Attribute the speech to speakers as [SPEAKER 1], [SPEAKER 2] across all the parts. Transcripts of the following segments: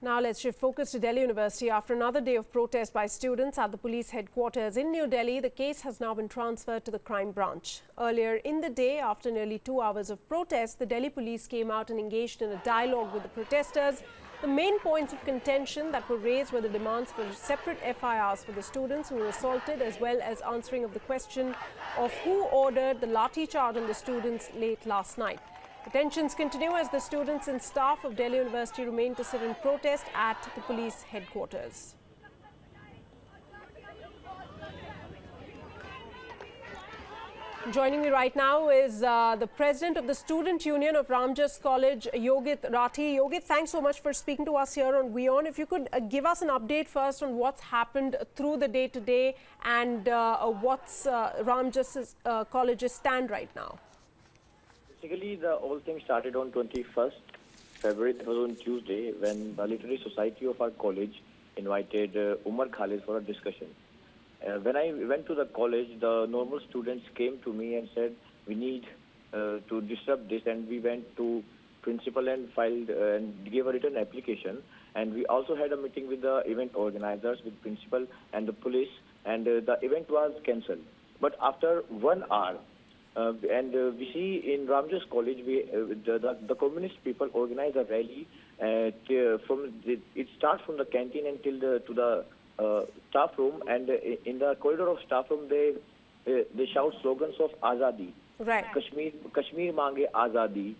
[SPEAKER 1] Now let's shift focus to Delhi University. After another day of protest by students at the police headquarters in New Delhi, the case has now been transferred to the crime branch. Earlier in the day, after nearly 2 hours of protest, the Delhi police came out and engaged in a dialogue with the protesters. The main points of contention that were raised were the demands for separate FIRs for the students who were assaulted, as well as answering of the question of who ordered the lathi charge on the students late last night. The tensions continue as the students and staff of Delhi University remain to sit in protest at the police headquarters. Joining me right now is the president of the Student Union of Ramjas College, Yogit Rathi. Yogit, thanks so much for speaking to us here on WION. If you could give us an update first on what's happened through the day today and what's Ramjas College's stand right now.
[SPEAKER 2] Basically, the whole thing started on 21st February, that was on Tuesday, when the Literary Society of our college invited Umar Khalid for a discussion. When I went to the college, the normal students came to me and said, we need to disrupt this, and we went to principal and filed and gave a written application. And we also had a meeting with the event organizers, with principal and the police, and the event was cancelled. But after 1 hour, we see in Ramjas College, the communist people organize a rally. It starts from the canteen until to the staff room, and in the corridor of staff room, they shout slogans of Azadi.
[SPEAKER 1] Right.
[SPEAKER 2] Kashmir mange Azadi.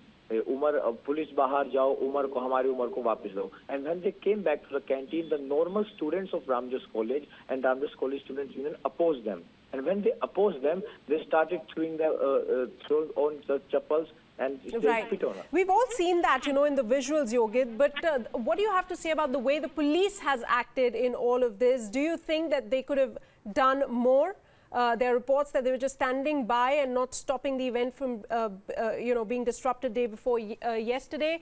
[SPEAKER 2] Umar, police bahar jao, Umar ko hamari Umar ko wapis do. And when they came back to the canteen, the normal students of Ramjas College and Ramjas College Students Union opposed them. And when they opposed them, they started throwing on the chappals and spit on us.
[SPEAKER 1] We've all seen that, you know, in the visuals, Yogit. But what do you have to say about the way the police has acted in all of this? Do you think that they could have done more? There are reports that they were just standing by and not stopping the event from, being disrupted day before yesterday.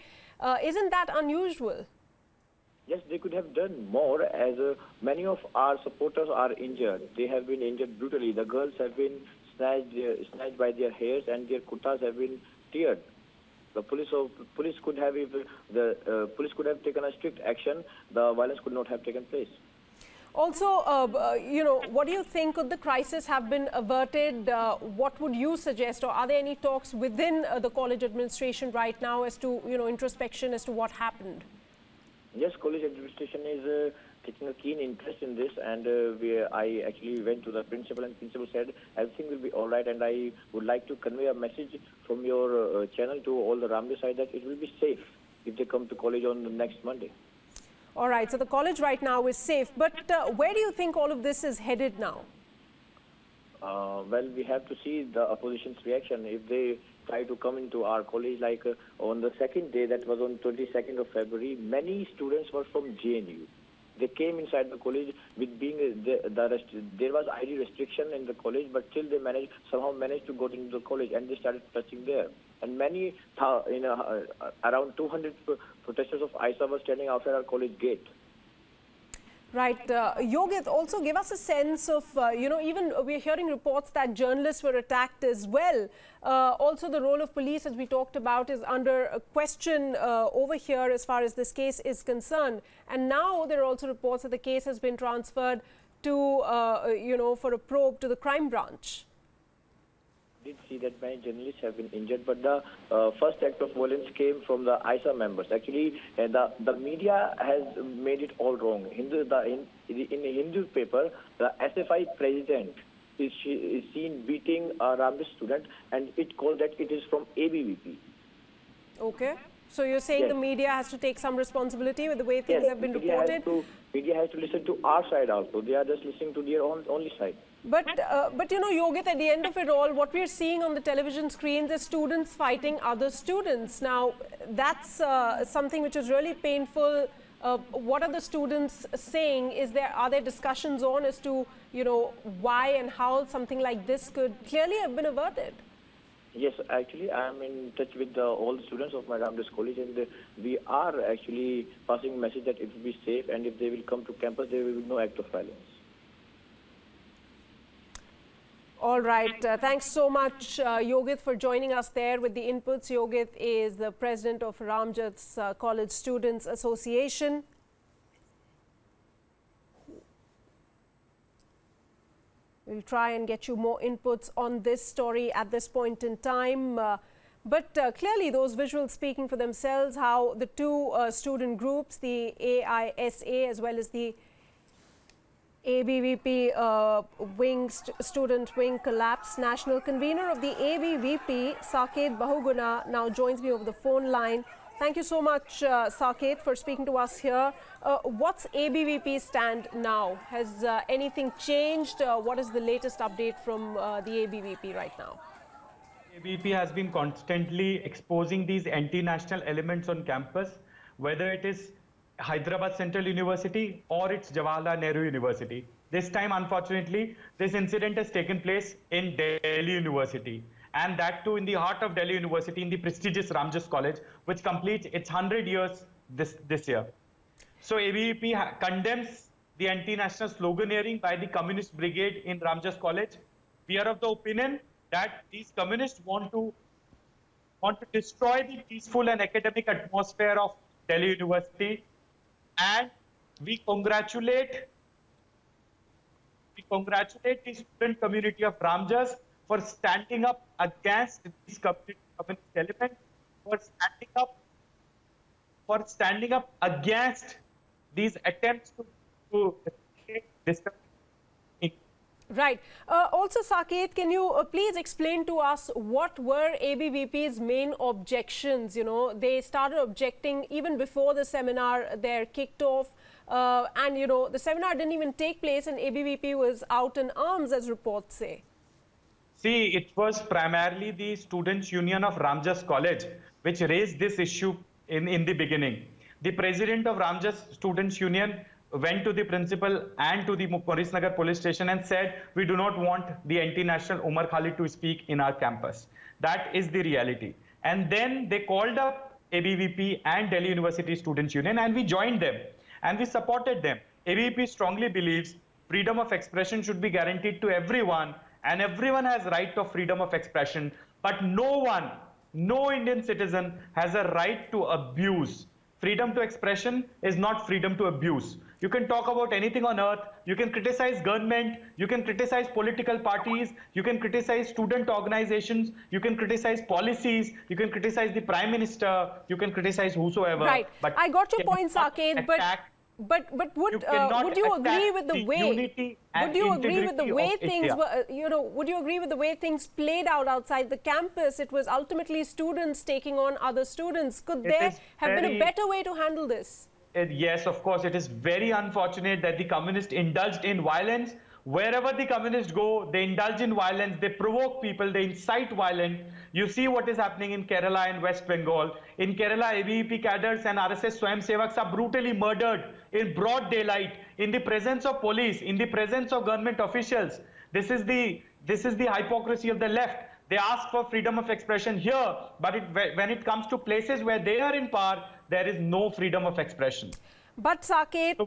[SPEAKER 1] Isn't that unusual?
[SPEAKER 2] Yes, they could have done more, as many of our supporters are injured. They have been injured brutally. The girls have been snatched by their hairs, and their kurtas have been teared. The police could have, if the police could have taken a strict action, the violence could not have taken place.
[SPEAKER 1] Also, what do you think? Could the crisis have been averted? What would you suggest? Or are there any talks within the college administration right now as to, introspection as to what happened?
[SPEAKER 2] Yes, college administration is taking a keen interest in this, and I actually went to the principal, and principal said everything will be all right, and I would like to convey a message from your channel to all the Ramjas side that it will be safe if they come to college on the next Monday.
[SPEAKER 1] All right, so the college right now is safe, but where do you think all of this is headed now?
[SPEAKER 2] Well, we have to see the opposition's reaction. If they try to come into our college, like on the second day, that was on 22nd of February, many students were from JNU. They came inside the college with being there was ID restriction in the college, but still they somehow managed to go into the college, and they started touching there. And many, around 200 protesters of ISA were standing outside our college gate.
[SPEAKER 1] Right. Yogit, also give us a sense of, even we're hearing reports that journalists were attacked as well. Also, the role of police, as we talked about, is under a question over here as far as this case is concerned. And now there are also reports that the case has been transferred to, for a probe to the crime branch.
[SPEAKER 2] Did see that many journalists have been injured, but the first act of violence came from the ISA members. Actually, the media has made it all wrong. In the Hindu paper, the SFI president is seen beating a Ramjas student, and it called that it is from ABVP.
[SPEAKER 1] Okay. So you're saying the media has to take some responsibility with the way things have been reported?
[SPEAKER 2] Media has to listen to our side also. They are just listening to their only side.
[SPEAKER 1] But Yogit, at the end of it all, what we're seeing on the television screens is students fighting other students. Now, that's something which is really painful. What are the students saying? Are there discussions on as to, why and how something like this could clearly have been averted?
[SPEAKER 2] Yes, actually, I am in touch with all the students of my Ramjas College, and we are actually passing a message that it will be safe, and if they will come to campus, there will be no act of violence.
[SPEAKER 1] All right. Thanks so much, Yogit, for joining us there with the inputs. Yogit is the president of Ramjas College Students Association. We'll try and get you more inputs on this story at this point in time. But clearly those visuals speaking for themselves, how the two student groups, the AISA as well as the ABVP student wing collapsed. National convener of the ABVP, Saket Bahuguna, now joins me over the phone line. Thank you so much, Saket, for speaking to us here. What's ABVP's stand now? Has anything changed? What is the latest update from the ABVP right now?
[SPEAKER 3] ABVP has been constantly exposing these anti-national elements on campus, whether it is Hyderabad Central University or it's Jawaharlal Nehru University. This time, unfortunately, this incident has taken place in Delhi University, and that too in the heart of Delhi University, in the prestigious Ramjas College, which completes its 100 years this year. So ABVP condemns the anti-national sloganeering by the Communist Brigade in Ramjas College. We are of the opinion that these communists want to destroy the peaceful and academic atmosphere of Delhi University. And we congratulate the student community of Ramjas for standing up against these communist elements, for standing up against these attempts to this.
[SPEAKER 1] Right. Also, Saket, can you please explain to us what were ABVP's main objections? You know, they started objecting even before the seminar there kicked off. And, you know, the seminar didn't even take place and ABVP was out in arms, as reports say.
[SPEAKER 3] See, it was primarily the Students' Union of Ramjas College which raised this issue in the beginning. The president of Ramjas Students' Union went to the principal and to the Maurice Nagar police station and said, we do not want the anti-national Umar Khalid to speak in our campus. That is the reality. And then they called up ABVP and Delhi University Students' Union, and we joined them and we supported them. ABVP strongly believes freedom of expression should be guaranteed to everyone, and everyone has right of freedom of expression, but no Indian citizen has a right to abuse. Freedom to expression is not freedom to abuse. You can talk about anything on earth. You can criticize government. You can criticize political parties. You can criticize student organizations. You can criticize policies. You can criticize the prime minister. You can criticize whosoever.
[SPEAKER 1] Right. But I got your point, Saket. But would you agree with the way? Would you agree with the way things were? You know, would you agree with the way things played out outside the campus? It was ultimately students taking on other students. Could there have been a better way to handle this?
[SPEAKER 3] Yes, of course. It is very unfortunate that the communists indulged in violence. Wherever the communists go, they indulge in violence, they provoke people, they incite violence. You see what is happening in Kerala and West Bengal. In Kerala, ABVP cadres and RSS Swayamsevaks are brutally murdered in broad daylight, in the presence of police, in the presence of government officials. This is the hypocrisy of the left. They ask for freedom of expression here, but when it comes to places where they are in power, there is no freedom of expression.
[SPEAKER 1] But Saket,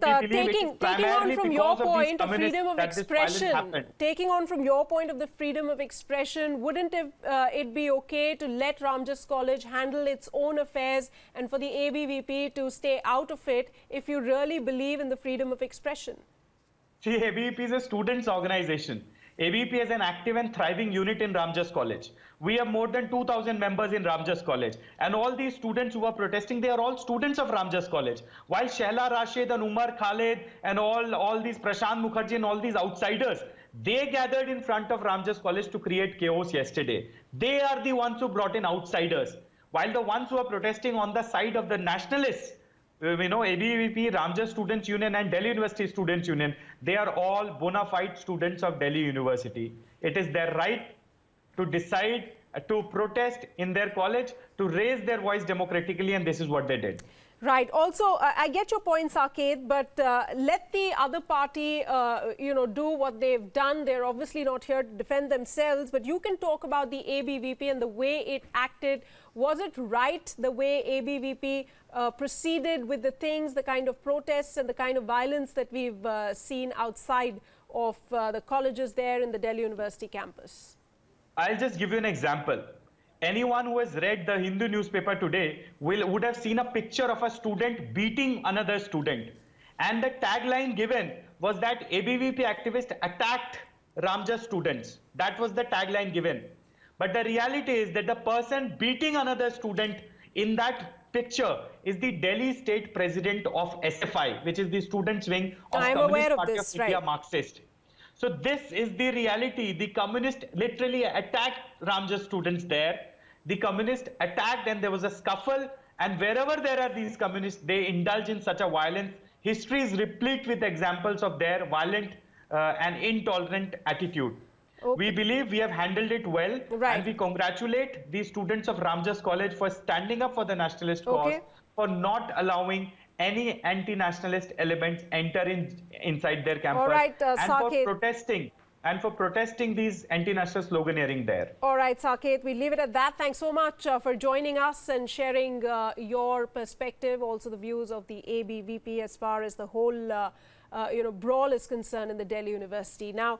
[SPEAKER 1] taking on from your point of freedom of expression, taking on from your point of the freedom of expression, wouldn't it be okay to let Ramjas College handle its own affairs and for the ABVP to stay out of it if you really believe in the freedom of expression?
[SPEAKER 3] See, ABVP is a students' organization. ABVP is an active and thriving unit in Ramjas College. We have more than 2,000 members in Ramjas College. And all these students who are protesting, they are all students of Ramjas College. While Shehla Rashid and Umar Khalid and all these Prashant Mukherjee and all these outsiders, they gathered in front of Ramjas College to create chaos yesterday. They are the ones who brought in outsiders. While the ones who are protesting on the side of the nationalists, you know, ABVP, Ramjas Students' Union and Delhi University Students' Union, they are all bona fide students of Delhi University. It is their right to decide to protest in their college, to raise their voice democratically, and this is what they did.
[SPEAKER 1] Right. Also, I get your point, Saket, but let the other party, you know, do what they've done. They're obviously not here to defend themselves, but you can talk about the ABVP and the way it acted. Was it right the way ABVP proceeded with the things, the kind of protests and the kind of violence that we've seen outside of the colleges there in the Delhi University campus?
[SPEAKER 3] I'll just give you an example. Anyone who has read the Hindu newspaper today would have seen a picture of a student beating another student. And the tagline given was that ABVP activists attacked Ramjas students. That was the tagline given. But the reality is that the person beating another student in that picture is the Delhi State President of SFI, which is the students' wing of
[SPEAKER 1] I'm aware
[SPEAKER 3] Communist
[SPEAKER 1] of
[SPEAKER 3] Party of
[SPEAKER 1] this,
[SPEAKER 3] India,
[SPEAKER 1] right?
[SPEAKER 3] Marxist. So this is the reality. The communist literally attacked Ramjas students there. The communists attacked and there was a scuffle. And wherever there are these communists, they indulge in such a violence. History is replete with examples of their violent and intolerant attitude. We
[SPEAKER 1] Okay,
[SPEAKER 3] believe we have handled it well, and
[SPEAKER 1] right.
[SPEAKER 3] we congratulate the students of Ramjas College for standing up for the nationalist cause,
[SPEAKER 1] Okay.
[SPEAKER 3] for not allowing any anti-nationalist elements enter inside their
[SPEAKER 1] All
[SPEAKER 3] campus,
[SPEAKER 1] right,
[SPEAKER 3] and for
[SPEAKER 1] Saket.
[SPEAKER 3] protesting these anti-national sloganeering there.
[SPEAKER 1] All right, Saket, we leave it at that. Thanks so much for joining us and sharing your perspective, also the views of the ABVP as far as the whole brawl is concerned in the Delhi University. Now,